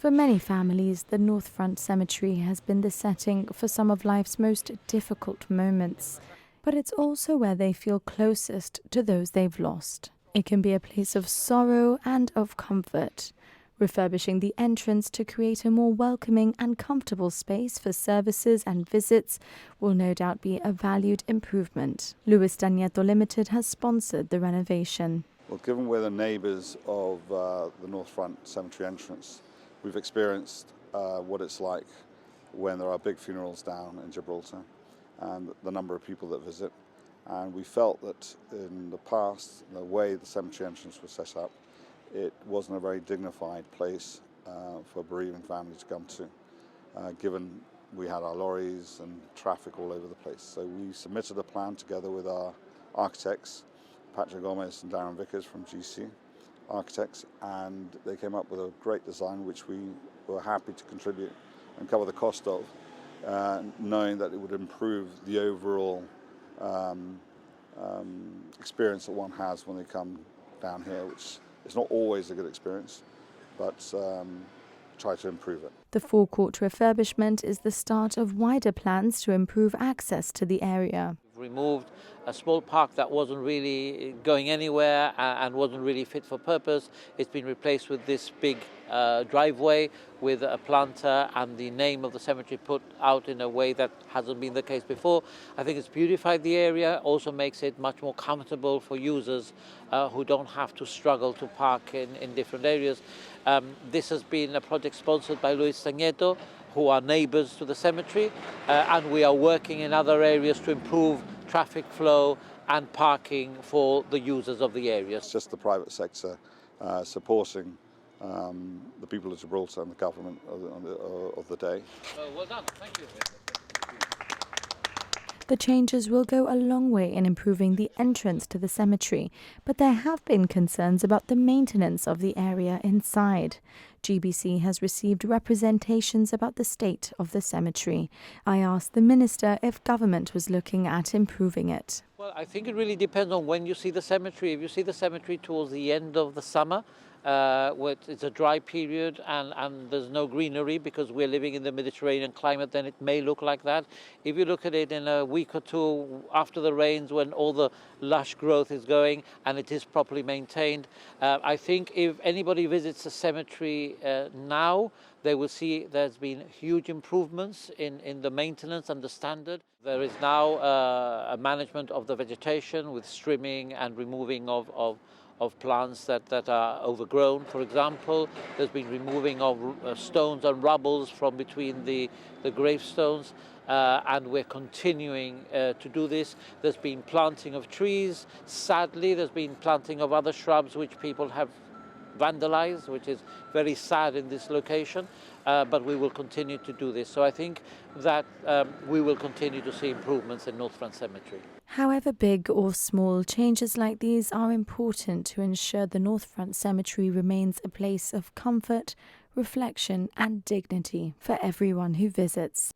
For many families, the North Front Cemetery has been the setting for some of life's most difficult moments. But it's also where they feel closest to those they've lost. It can be a place of sorrow and of comfort. Refurbishing the entrance to create a more welcoming and comfortable space for services and visits will no doubt be a valued improvement. Stagnetto Limited has sponsored the renovation. Well, given we're the neighbours of the North Front Cemetery entrance, we've experienced what it's like when there are big funerals down in Gibraltar and the number of people that visit. And we felt that in the past, the way the cemetery entrance was set up, it wasn't a very dignified place for bereaving families to come to, given we had our lorries and traffic all over the place. So we submitted a plan together with our architects, Patrick Gomez and Darren Vickers from GC Architects, and they came up with a great design which we were happy to contribute and cover the cost of, knowing that it would improve the overall experience that one has when they come down here, which is not always a good experience, but try to improve it. The forecourt refurbishment is the start of wider plans to improve access to the area. We've removed a small park that wasn't really going anywhere and wasn't really fit for purpose. It's been replaced with this big driveway with a planter and the name of the cemetery put out in a way that hasn't been the case before. I think it's beautified the area, also makes it much more comfortable for users who don't have to struggle to park in different areas. This has been a project sponsored by Stagnetto, who are neighbours to the cemetery, and we are working in other areas to improve traffic flow and parking for the users of the area. It's just the private sector supporting the people of Gibraltar and the government of the day. Well done, thank you. The changes will go a long way in improving the entrance to the cemetery, but there have been concerns about the maintenance of the area inside. GBC has received representations about the state of the cemetery. I asked the minister if government was looking at improving it. Well, I think it really depends on when you see the cemetery. If you see the cemetery towards the end of the summer, where it's a dry period and there's no greenery because we're living in the Mediterranean climate, then it may look like that. If you look at it in a week or two after the rains, when all the lush growth is going and it is properly maintained, I think if anybody visits the cemetery now, they will see there's been huge improvements in the maintenance and the standard. There is now a management of the vegetation with trimming and removing of plants that are overgrown, for example. There's been removing of stones and rubbles from between the gravestones, and we're continuing to do this. There's been planting of trees. Sadly, there's been planting of other shrubs which people have vandalized, which is very sad in this location, but we will continue to do this. So I think that we will continue to see improvements in North Front Cemetery. However big or small, changes like these are important to ensure the North Front Cemetery remains a place of comfort, reflection and dignity for everyone who visits.